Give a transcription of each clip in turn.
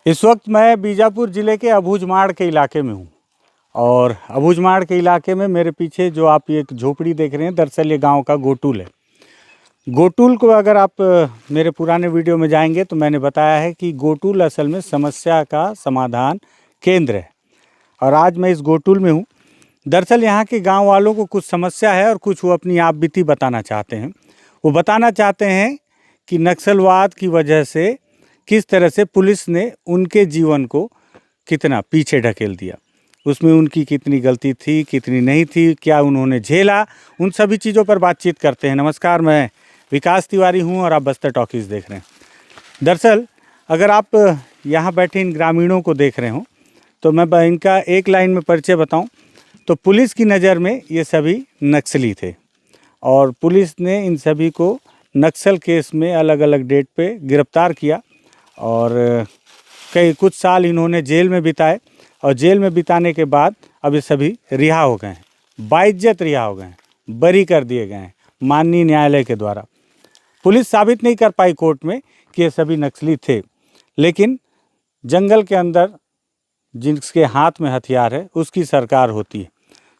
इस वक्त मैं बीजापुर ज़िले के अबूझमाड़ के इलाके में हूँ और अबूझमाड़ के इलाके में मेरे पीछे जो आप ये झोपड़ी देख रहे हैं, दरअसल ये गांव का गोटुल है। गोटुल को अगर आप मेरे पुराने वीडियो में जाएंगे तो मैंने बताया है कि गोटुल असल में समस्या का समाधान केंद्र है और आज मैं इस गोटुल में हूँ। दरअसल यहाँ के गाँव वालों को कुछ समस्या है और कुछ वो अपनी आप बीती बताना चाहते हैं। वो बताना चाहते हैं कि नक्सलवाद की वजह से किस तरह से पुलिस ने उनके जीवन को कितना पीछे ढकेल दिया, उसमें उनकी कितनी गलती थी, कितनी नहीं थी, क्या उन्होंने झेला, उन सभी चीज़ों पर बातचीत करते हैं। नमस्कार, मैं विकास तिवारी हूं और आप बस्तर टॉकीज़ देख रहे हैं। दरअसल अगर आप यहाँ बैठे इन ग्रामीणों को देख रहे हो तो मैं इनका एक लाइन में परिचय बताऊं तो पुलिस की नज़र में ये सभी नक्सली थे और पुलिस ने इन सभी को नक्सल केस में अलग अलग डेट पे गिरफ्तार किया और कुछ साल इन्होंने जेल में बिताए और जेल में बिताने के बाद अब ये सभी रिहा हो गए हैं, बाइज्जत रिहा हो गए हैं, बरी कर दिए गए हैं माननीय न्यायालय के द्वारा। पुलिस साबित नहीं कर पाई कोर्ट में कि ये सभी नक्सली थे, लेकिन जंगल के अंदर जिसके हाथ में हथियार है उसकी सरकार होती है।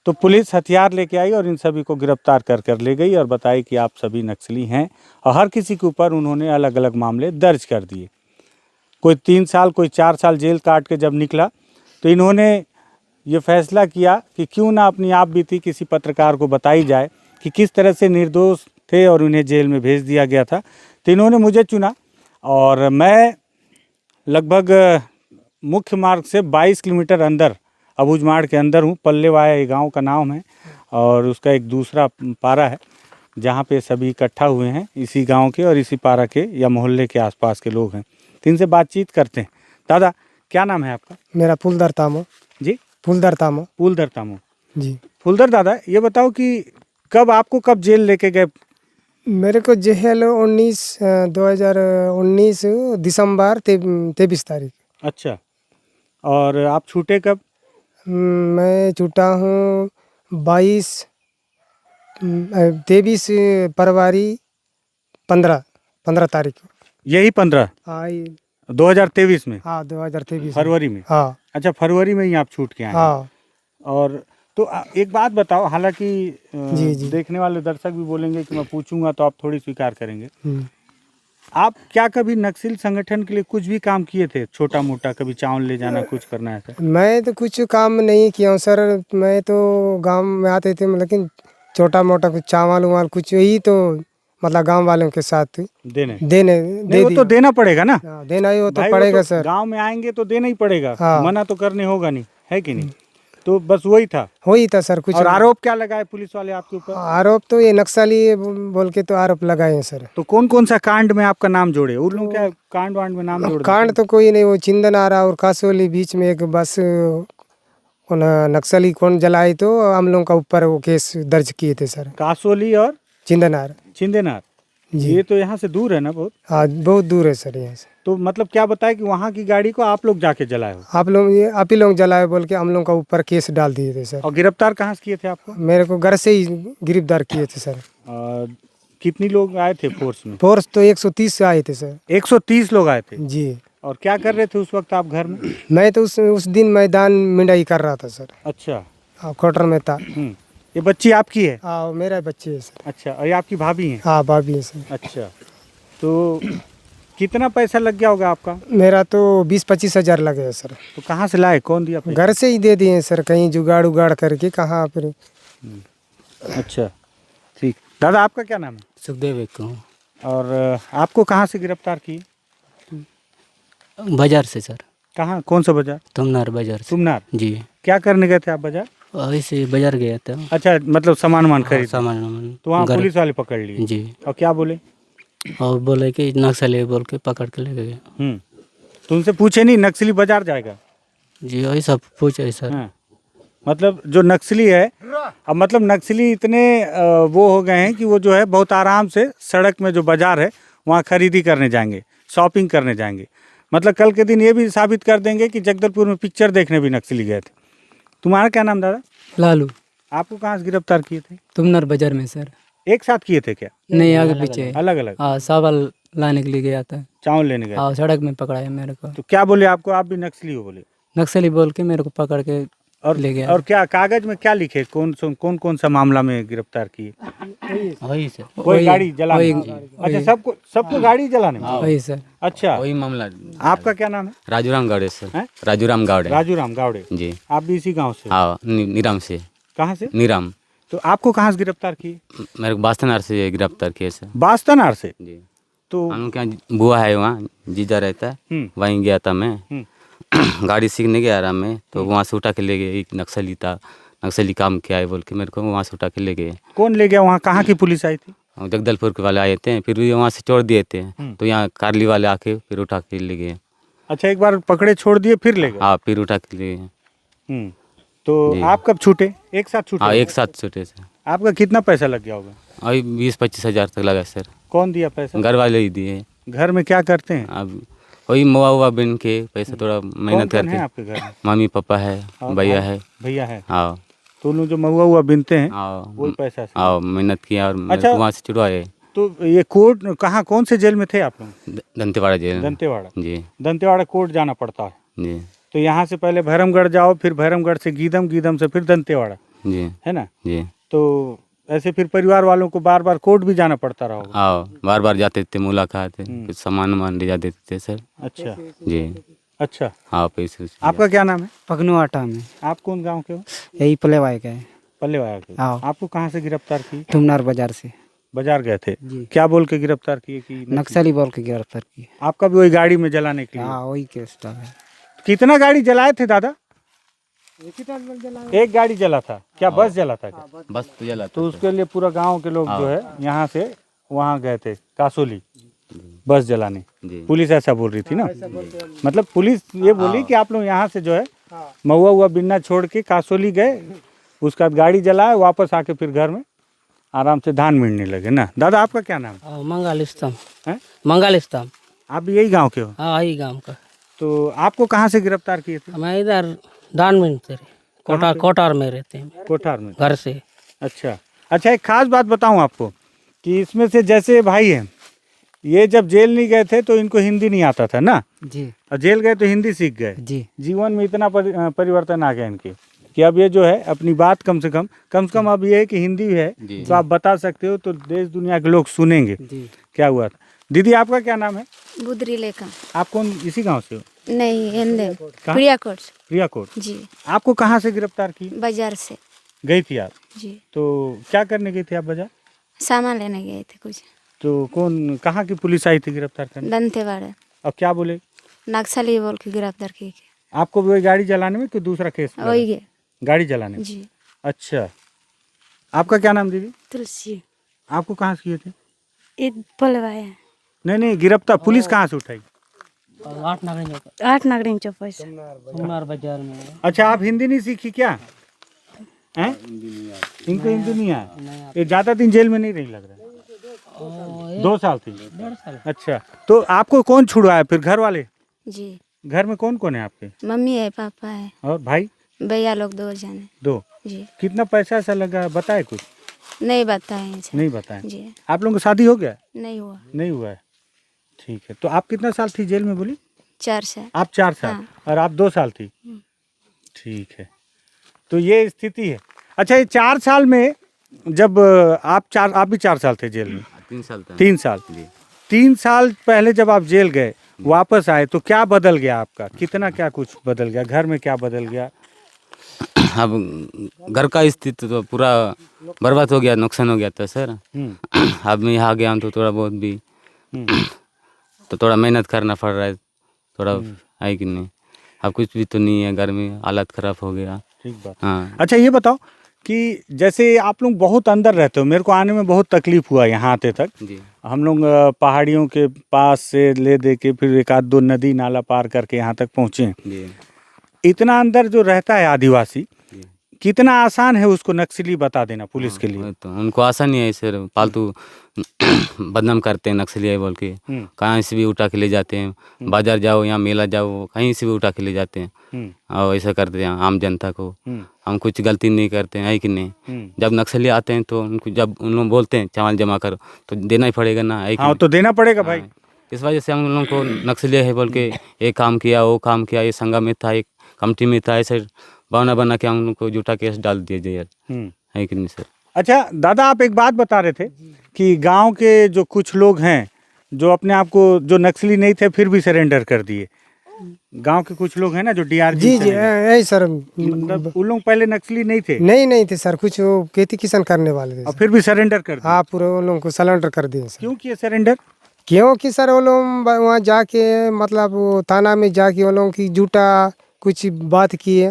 तो पुलिस हथियार लेके आई और इन सभी को गिरफ्तार कर ले गई और बताई कि आप सभी नक्सली हैं और हर किसी के ऊपर उन्होंने अलग अलग मामले दर्ज कर दिए। कोई 3 साल, कोई 4 साल जेल काट के जब निकला तो इन्होंने ये फैसला किया कि क्यों ना अपनी आप बीती किसी पत्रकार को बताई जाए कि किस तरह से निर्दोष थे और उन्हें जेल में भेज दिया गया था। तो इन्होंने मुझे चुना और मैं लगभग मुख्य मार्ग से 22 किलोमीटर अंदर अबूझमाड़ के अंदर हूँ। पल्लेवाया ये गाँव का नाम है और उसका एक दूसरा पारा है जहाँ पे सभी इकट्ठा हुए हैं, इसी गांव के और इसी पारा के या मोहल्ले के आसपास के लोग हैं। तो इनसे बातचीत करते हैं। दादा, क्या नाम है आपका? मेरा फूलदर तामो जी। फूलदर तामो फूलदर तामो जी। फूलदर दादा, ये बताओ कि कब जेल लेके गए? मेरे को जेल 2019 दिसंबर 23 तारीख। अच्छा, और आप छूटे कब? मैं छूटा हूँ 23 फरवरी 15 तारीख। यही 15? हाँ, 2023 में? हाँ, 2023 फरवरी में? हाँ। अच्छा, फरवरी में ही आप छूट के आए? हाँ। और तो एक बात बताओ, हालांकि जी। देखने वाले दर्शक भी बोलेंगे कि मैं पूछूंगा तो आप थोड़ी स्वीकार करेंगे। आप क्या कभी नक्सल संगठन के लिए कुछ भी काम किए थे, छोटा मोटा, कभी चावल ले जाना, कुछ करना है? मैं तो कुछ काम नहीं किया हूँ सर। मैं तो गांव में आते थे, लेकिन छोटा मोटा कुछ चावल उवाल कुछ ही तो मतलब गांव वालों के साथ दे वो तो देना पड़ेगा ना। देना ही वो तो पड़ेगा सर। गांव में आएंगे तो देना ही पड़ेगा। हाँ। मना तो करने होगा नहीं, है कि नहीं? तो बस वही था सर। कुछ और आरोप क्या लगाए पुलिस वाले आपके ऊपर? आरोप तो ये नक्सली बोल के तो आरोप लगाए हैं सर। तो कौन कौन सा कांड में आपका नाम जोड़े? उन लोग क्या कांड वांड में नाम जोड़े? कांड तो कोई नहीं, वो चिंदनारा और कासोली बीच में एक बस नक्सली कौन जलाई तो हम लोगों का ऊपर वो केस दर्ज किए थे सर। कासोली और चिंदेनार ये तो यहाँ से दूर है ना बहुत? हाँ, बहुत दूर है सर यहाँ से। तो मतलब क्या बताए कि वहाँ की गाड़ी को आप लोग जाके जलाए हो? आप ही लोग जलाए बोल के हम लोग का ऊपर केस डाल दिए थे सर। और गिरफ्तार कहाँ से किए थे आपको? मेरे को घर से ही गिरफ्तार किए थे सर। कितनी लोग आए थे फोर्स में? फोर्स तो 130 से आए थे सर। 130 लोग आए थे जी। और क्या कर रहे थे उस वक्त आप घर में? मैं तो उस दिन मैदान मिंडाई कर रहा था सर। अच्छा, क्वार्टर में था। ये बच्ची आपकी है? हाँ, मेरा बच्चे है सर। अच्छा, और ये आपकी भाभी है? हाँ, भाभी है सर। अच्छा, तो कितना पैसा लग गया होगा आपका? मेरा तो 20-25 हज़ार लगे है सर। तो कहाँ से लाए, कौन दिया पैसा? घर से ही दे दिए सर, कहीं जुगाड़ उगाड़ करके। कहाँ फिर? अच्छा, ठीक। दादा, आपका क्या नाम है? सुखदेव एक हूँ। और आपको कहाँ से गिरफ्तार किए? बाजार से सर। कहाँ, कौन सा बाजार? तुमनार बाजार से। तुमनार जी। क्या करने गए थे आप बाजार? ऐसे बाजार गया था। अच्छा, मतलब सामान खरीद? सामान। तो वहाँ पुलिस वाले पकड़ लिए? जी। और क्या बोले? और बोले कि नक्सली बोल के पकड़ के ले गए। तो उनसे पूछे नहीं नक्सली बाजार जाएगा? जी, वही सब पूछे सर। हाँ। मतलब जो नक्सली है, अब मतलब नक्सली इतने वो हो गए हैं कि वो जो है बहुत आराम से सड़क में जो बाजार है वहाँ खरीदी करने जाएंगे, शॉपिंग करने जाएंगे। मतलब कल के दिन ये भी साबित कर देंगे कि जगदलपुर में पिक्चर देखने भी नक्सली गए थे। तुम्हारा क्या नाम दादा? लालू। आपको कहाँ से गिरफ्तार किए थे? तुमनार बाजार में सर। एक साथ किए थे क्या? नहीं, आगे पीछे अलग अलग? हाँ, सावल लाने के लिए गया था। चावल लेने गए? हाँ, सड़क में पकड़ा है मेरे को। तो क्या बोले आपको, आप भी नक्सली हो बोले? नक्सली बोल के मेरे को पकड़ के और ले गया। और क्या कागज में क्या लिखे, कौन सा मामला में गिरफ्तार किए? वही सर, कोई गाड़ी जलाने? वही- अच्छा, सबको गाड़ी जलाने में? वही सर। अच्छा, वही मामला। आपका क्या नाम है? राजूराम गावड़े सर। हैं? राजूराम गावड़े राजूराम गावड़े। जी। आप भी इसी गांव से? हाँ, निराम से। कहाँ से? निराम। तो आपको कहाँ से गिरफ्तार किए? मेरे को बास्तनार से गिरफ्तार किए सर। बास्तनार से? जी। तो हम क्या बुआ है वहाँ, जीजा रहता है, वहीं गया था मैं। गाड़ी सीखने गया रहा मैं, तो वहाँ से उठा के ले गए। एक नक्सली था, नक्सली काम किया है बोल के मेरे को वहाँ से उठा के ले गए। कौन ले गया वहाँ? कहाँ की पुलिस आई थी? जगदलपुर के वाले आए थे, फिर भी वहाँ से छोड़ दिए थे। तो यहाँ कारली वाले आके फिर उठा के ले गए। अच्छा, एक बार पकड़े छोड़ दिए फिर ले गए? हाँ, फिर उठा के ले गए। तो जी। आप कब छूटे? एक साथ छूटे? हाँ, एक साथ छूटे सर। आपका कितना पैसा लग गया होगा? अभी 20-25 हज़ार तक लगा सर। कौन दिया पैसा? घर वाले ही दिए। घर में क्या करते हैं? अब वही मवा हुआ बिन के पैसा थोड़ा मेहनत कौन है करके। आपके घर में? मम्मी पापा है, और भैया है। भैया है? हाँ तो उन लोग जो महुआ हुआ बिनते हैं हाँ वही पैसा से? हाँ, मेहनत किया और मेरे अच्छा। को वहाँ से छुड़वाए। तो ये कोर्ट कहाँ, कौन से जेल में थे आप लोग? दंतेवाड़ा जेल। दंतेवाड़ा? जी दंतेवाड़ा कोर्ट जाना पड़ता है? जी तो यहाँ से पहले भैरमगढ़ जाओ, फिर भैरमगढ़ से गीदम, गीदम से फिर दंतेवाड़ा, जी है ना? जी। तो ऐसे फिर परिवार वालों को बार बार कोर्ट भी जाना पड़ता रहा होगा? हाँ, बार बार जाते थे, मुलाकात कुछ सामान वामान ले जाते थे सर। अच्छा जी। अच्छा। हाँ, पैसे वैसे आपका क्या नाम है? पगनुआटा में। आप कौन गांव के हो? यही पलेवाई का है। पल्लेवाया के? हाँ। आपको कहाँ से गिरफ्तार की? तुमनार बाजार से। बाजार गए थे? जी। क्या बोल के गिरफ्तार किए कि नक्सली बोल के गिरफ्तार किए। आपका भी वही गाड़ी में जलाने के लिए? हाँ, वही केस था। कितना गाड़ी जलाए थे दादा? एक गाड़ी जला था क्या? बस जला था क्या? बस तो जला तो उसके लिए पूरा गांव के लोग जो है यहाँ से वहाँ गए थे कासोली बस जलाने। जी। पुलिस ऐसा बोल रही थी ना? मतलब पुलिस ये बोली कि आप लोग यहाँ से जो है महुआ हुआ बिन्ना छोड़ के कासोली गए, उसके बाद गाड़ी जलाए, वापस आके फिर घर में आराम से धान मिलने लगे ना? दादा आपका क्या नाम है? मंगल स्तंभ हैं? मंगल स्तंभ। आप भी यही गांव के हो? हाँ, यही गांव का। तो आपको कहाँ से गिरफ्तार किए थे? मैं इधर डान में कोटार में रहते हैं, कोठार में? घर से। अच्छा अच्छा, एक खास बात बताऊं आपको कि इसमें से जैसे भाई हैं, ये जब जेल नहीं गए थे तो इनको हिंदी नहीं आता था ना, जी और जेल गए तो हिंदी सीख गए। जी। जीवन में इतना परिवर्तन आ गया इनके कि अब ये जो है अपनी बात कम से कम अब ये है कि हिंदी है तो आप बता सकते हो, तो देश दुनिया के लोग सुनेंगे जी। क्या हुआ था। दीदी आपका क्या नाम है? बुदरी लेखा। आप कौन इसी गांव से हो? नहीं, हिंदे प्रियाकोट। प्रियाकोट। जी। आपको कहाँ से गिरफ्तार की? बाजार से। गई थी आप? जी। तो क्या करने गई थी आप बाजार? सामान लेने गए थे कुछ। तो कौन, कहाँ की पुलिस आई थी गिरफ्तार करने? दंतेवाड़ा। और क्या बोले? नक्सली बोल के गिरफ्तार किए। आपको वही गाड़ी जलाने में कि दूसरा केस? वही गए। गाड़ी जलाने में? जी। अच्छा, आपका क्या नाम दीदी? तुलसी। आपको कहाँ से किए थे? ये पलवाया। नहीं, गिरफ्तार पुलिस कहाँ से उठाई? 8 नागरिक 8 नागरिक चौपाई से। तुमनार बाजार में। अच्छा, आप हिंदी नहीं सीखी क्या? हैं? इनको हिंदी नहीं आया? ये ज़्यादा दिन जेल में नहीं रही लग रहा है? 2 साल थी? 1.5 साल। अच्छा, तो आपको कौन छुड़वाया फिर? घर वाले? जी। घर में कौन कौन है आपके? मम्मी है, पापा है, और भाई? भैया लोग 2 जने। 2। जी। कितना पैसा ऐसा लगा, बताए कुछ? नहीं बताए। नहीं बताए? जी। आप लोगों की शादी हो गया? नहीं हुआ। नहीं हुआ है। ठीक है, तो आप कितना साल थी जेल में बोली? 4 साल। आप 4 साल। हाँ। और आप 2 साल थी? ठीक है, तो ये स्थिति है। अच्छा, ये 4 साल में जब आप भी 4 साल थे जेल में? 3 साल था। 3 साल? जी। 3 साल पहले जब आप जेल गए, वापस आए, तो क्या बदल गया आपका? कितना क्या कुछ बदल गया? घर में क्या बदल गया? अब घर का स्थिति तो पूरा बर्बाद हो गया, नुकसान हो गया था सर। अब मैं यहाँ गया हूँ तो थोड़ा बहुत भी तो थोड़ा मेहनत करना पड़ रहा है, थोड़ा है कि नहीं। अब कुछ भी तो नहीं है, घर में हालत खराब हो गया। ठीक बात। हाँ अच्छा, ये बताओ कि जैसे आप लोग बहुत अंदर रहते हो, मेरे को आने में बहुत तकलीफ हुआ यहाँ आते तक। जी। हम लोग पहाड़ियों के पास से ले दे के फिर 1-2 नदी नाला पार करके यहाँ तक पहुँचे हैं। जी। इतना अंदर जो रहता है आदिवासी, जी। कितना आसान है उसको नक्सली बता देना पुलिस के लिए? वही तो उनको आसान नहीं है सर, फालतू बदनाम करते हैं नक्सली है बोल के। कहाँ से भी उठा के ले जाते हैं, बाजार जाओ या मेला जाओ, कहीं से भी उठा के ले जाते हैं और ऐसा करते हैं आम जनता को। हम कुछ गलती नहीं करते हैं, है कि नहीं। जब नक्सली आते हैं तो उनको जब उन लोग बोलते हैं चावल जमा करो तो देना ही पड़ेगा ना, है कि हाँ, नहीं? तो देना पड़ेगा भाई। इस वजह से हम लोगों को नक्सली है बोल के ये काम किया, वो काम किया, ये संगा में था, एक कमेटी में था, ऐसे बहाना बना के हम लोग को झूठा केस डाल दिए यार, है कि नहीं सर। अच्छा दादा, आप एक बात बता रहे थे कि गांव के जो कुछ लोग हैं जो अपने आप को, जो नक्सली नहीं थे फिर भी सरेंडर कर दिए, गांव के कुछ लोग हैं ना जो डीआरजी जी जी यही सर, मतलब उन लोग पहले नक्सली नहीं थे, नहीं थे सर, कुछ वो खेती किसान करने वाले थे और सर। फिर भी सरेंडर कर दिए। हाँ, पूरे उन लोगों को सरेंडर कर दिए सर। क्यों किए सरेंडर? क्योंकि सर वो लोग वहाँ जाके मतलब वो थाना में जाके वो लोगों की झूठा कुछ बात किए,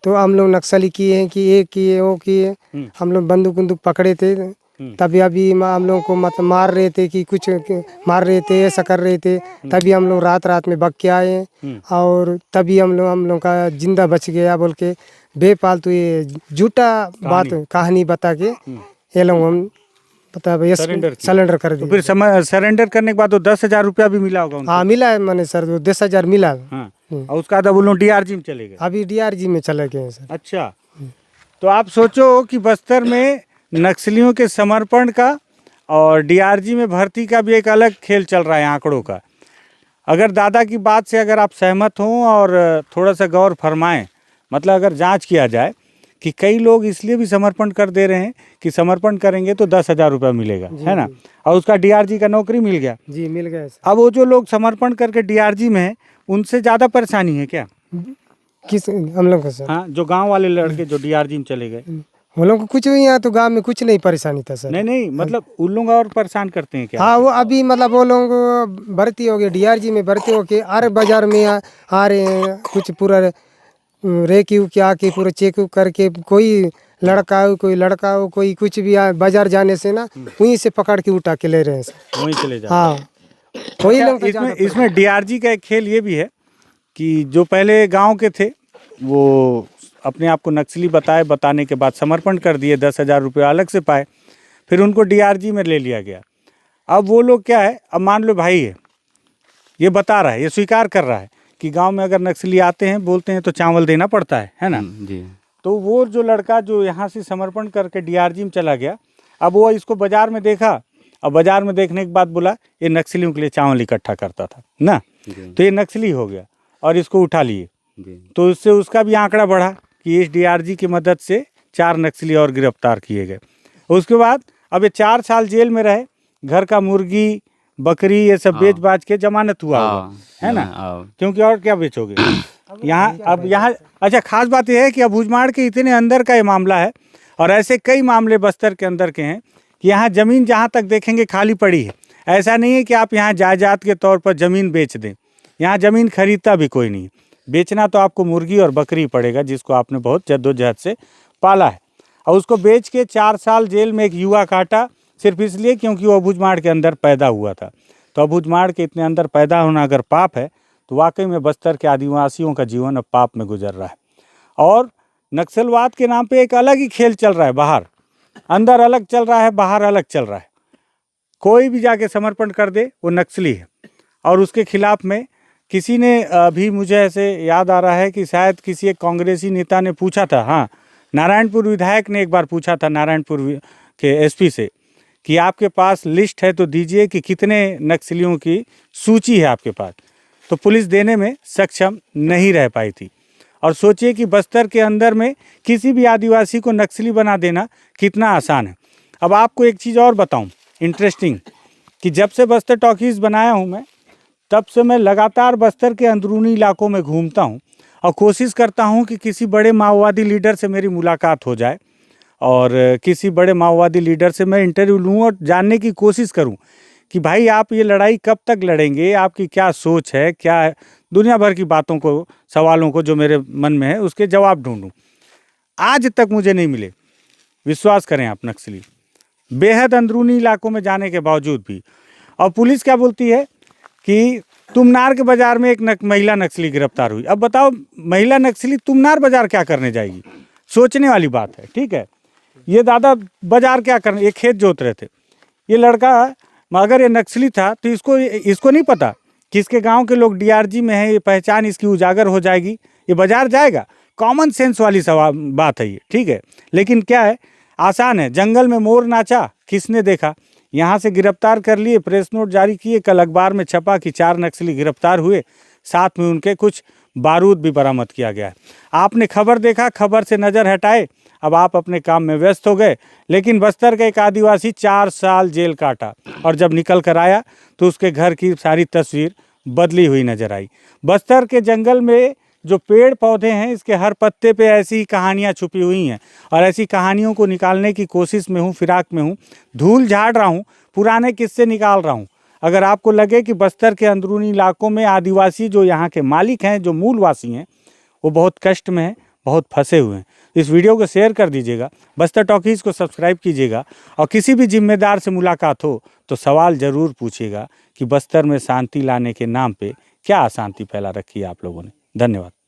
तो हम लोग नक्सली किए हैं कि ये किए वो किए, हम लोग बंदूक बंदूक पकड़े थे, तभी अभी हम लोग को मतलब मार रहे थे कि कुछ मार रहे थे, ऐसा कर रहे थे, तभी हम लोग रात में भाग के आए, और तभी हम लोग का जिंदा बच गया बोल के बेफालतू ये झूठा बात कहानी बता के ये लोग हम सरेंडर कर तो दिए। फिर सरेंडर करने के बाद तो 10,000 रुपया भी मिला होगा उनको? हाँ मिला है मैंने सर, वो 10,000 मिला। हाँ, और उसका बाद वो लोग डीआरजी में चले गए। अभी डीआरजी में चले गए हैं सर। अच्छा, तो आप सोचो कि बस्तर में नक्सलियों के समर्पण का और डीआरजी में भर्ती का भी एक अलग खेल चल रहा है आंकड़ों का। अगर दादा की बात से अगर आप सहमत हों और थोड़ा सा गौर फरमाएं, मतलब अगर जांच किया जाए कि कई लोग इसलिए भी समर्पण कर दे रहे हैं कि समर्पण करेंगे तो 10,000 रुपया मिलेगा, है ना, और उसका डीआरजी का नौकरी मिल गया। जी मिल गया सर। अब वो जो लोग समर्पण करके डीआरजी में है उनसे ज़्यादा परेशानी है क्या? किस हम लोग को सर? हाँ, जो गांव वाले लड़के जो डीआरजी में चले गए, हम लोग को कुछ भी यहाँ तो गांव में कुछ नहीं परेशानी था सर। नहीं मतलब उन लोग और परेशान करते हैं क्या? हाँ, वो अभी मतलब वो लोग भर्ती हो गए, डीआरजी में भर्ती हो के हर बाजार में आ रहे हैं, कुछ पूरा रेक्यू के आके पूरा चेक करके, कोई लड़का हो कोई लड़का हो कोई कुछ भी बाजार जाने से ना वहीं से पकड़ के उठा के ले रहे हैं सर। वहीं चले जाते। हाँ, कोई लोग इसमें डीआरजी का एक खेल ये भी है कि जो पहले गांव के थे वो अपने आप को नक्सली बताने के बाद समर्पण कर दिए, 10,000 रुपये अलग से पाए, फिर उनको डीआरजी में ले लिया गया। अब वो लोग क्या है, अब मान लो भाई है, ये बता रहा है, ये स्वीकार कर रहा है कि गांव में अगर नक्सली आते हैं बोलते हैं तो चावल देना पड़ता है ना जी। तो वो जो लड़का जो यहाँ से समर्पण करके डीआरजी में चला गया, अब वो इसको बाजार में देखा, अब बाजार में देखने के बाद बोला ये नक्सलियों के लिए चावल इकट्ठा करता था ना, तो ये नक्सली हो गया और इसको उठा लिए। तो इससे उसका भी आंकड़ा बढ़ा कि इस डीआरजी की मदद से 4 नक्सली और गिरफ्तार किए गए। उसके बाद अब ये 4 साल जेल में रहे, घर का मुर्गी बकरी ये सब बेच बाच के जमानत हुआ होगा, है ना, क्योंकि और क्या बेचोगे यहाँ। अब यहाँ अच्छा खास बात यह है कि अबूझमाड़ के इतने अंदर का ये मामला है और ऐसे कई मामले बस्तर के अंदर के हैं कि यहाँ ज़मीन जहाँ तक देखेंगे खाली पड़ी है। ऐसा नहीं है कि आप यहाँ जायदाद के तौर पर ज़मीन बेच दें, यहाँ ज़मीन खरीदता भी कोई नहीं, बेचना तो आपको मुर्गी और बकरी पड़ेगा जिसको आपने बहुत जद्दोजहद से पाला है, और उसको बेच के 4 साल जेल में एक युवा काटा सिर्फ इसलिए क्योंकि वो अबूझमाड़ के अंदर पैदा हुआ था। तो अबूझमाड़ के इतने अंदर पैदा होना अगर पाप है तो वाकई में बस्तर के आदिवासियों का जीवन अब पाप में गुजर रहा है। और नक्सलवाद के नाम पे एक अलग ही खेल चल रहा है, बाहर अंदर अलग चल रहा है, बाहर अलग चल रहा है। कोई भी जाके समर्पण कर दे वो नक्सली है, और उसके खिलाफ में किसी ने अभी मुझे ऐसे याद आ रहा है कि शायद किसी एक कांग्रेसी नेता ने पूछा था, हाँ नारायणपुर विधायक ने एक बार पूछा था नारायणपुर के एसपी से कि आपके पास लिस्ट है तो दीजिए कि कितने नक्सलियों की सूची है आपके पास, तो पुलिस देने में सक्षम नहीं रह पाई थी। और सोचिए कि बस्तर के अंदर में किसी भी आदिवासी को नक्सली बना देना कितना आसान है। अब आपको एक चीज़ और बताऊं इंटरेस्टिंग, कि जब से बस्तर टॉकीज़ बनाया हूं मैं, तब से मैं लगातार बस्तर के अंदरूनी इलाकों में घूमता हूं और कोशिश करता हूं कि किसी बड़े माओवादी लीडर से मेरी मुलाकात हो जाए और किसी बड़े माओवादी लीडर से मैं इंटरव्यू लूँ और जानने की कोशिश करूं कि भाई आप ये लड़ाई कब तक लड़ेंगे, आपकी क्या सोच है, क्या है, दुनिया भर की बातों को, सवालों को जो मेरे मन में है उसके जवाब ढूंढूं। आज तक मुझे नहीं मिले, विश्वास करें आप, नक्सली बेहद अंदरूनी इलाकों में जाने के बावजूद भी। और पुलिस क्या बोलती है कि तुमनार के बाज़ार में एक महिला नक्सली गिरफ्तार हुई। अब बताओ महिला नक्सली तुमनार बाज़ार क्या करने जाएगी, सोचने वाली बात है। ठीक है, ये दादा बाज़ार क्या करने, ये खेत जोत रहे थे, ये लड़का अगर ये नक्सली था तो इसको नहीं पता कि इसके गांव के लोग डीआरजी में है, ये पहचान इसकी उजागर हो जाएगी, ये बाज़ार जाएगा। कॉमन सेंस वाली बात है ये, ठीक है। लेकिन क्या है, आसान है, जंगल में मोर नाचा किसने देखा, यहाँ से गिरफ्तार कर लिए, प्रेस नोट जारी किए, कल अखबार में छपा कि 4 नक्सली गिरफ्तार हुए, साथ में उनके कुछ बारूद भी बरामद किया गया है। आपने खबर देखा, खबर से नज़र हटाए, अब आप अपने काम में व्यस्त हो गए। लेकिन बस्तर का एक आदिवासी 4 साल जेल काटा और जब निकल कर आया तो उसके घर की सारी तस्वीर बदली हुई नजर आई। बस्तर के जंगल में जो पेड़ पौधे हैं, इसके हर पत्ते पे ऐसी ही कहानियाँ छुपी हुई हैं और ऐसी कहानियों को निकालने की कोशिश में हूँ, फिराक में हूँ, धूल झाड़ रहा हूँ, पुराने किस्से निकाल रहा हूँ। अगर आपको लगे कि बस्तर के अंदरूनी इलाकों में आदिवासी जो यहाँ के मालिक हैं, जो मूलवासी हैं, वो बहुत कष्ट में हैं, बहुत फंसे हुए हैं, इस वीडियो को शेयर कर दीजिएगा, बस्तर टॉकीज़ को सब्सक्राइब कीजिएगा और किसी भी जिम्मेदार से मुलाकात हो तो सवाल ज़रूर पूछिएगा कि बस्तर में शांति लाने के नाम पे क्या अशांति फैला रखी है आप लोगों ने। धन्यवाद।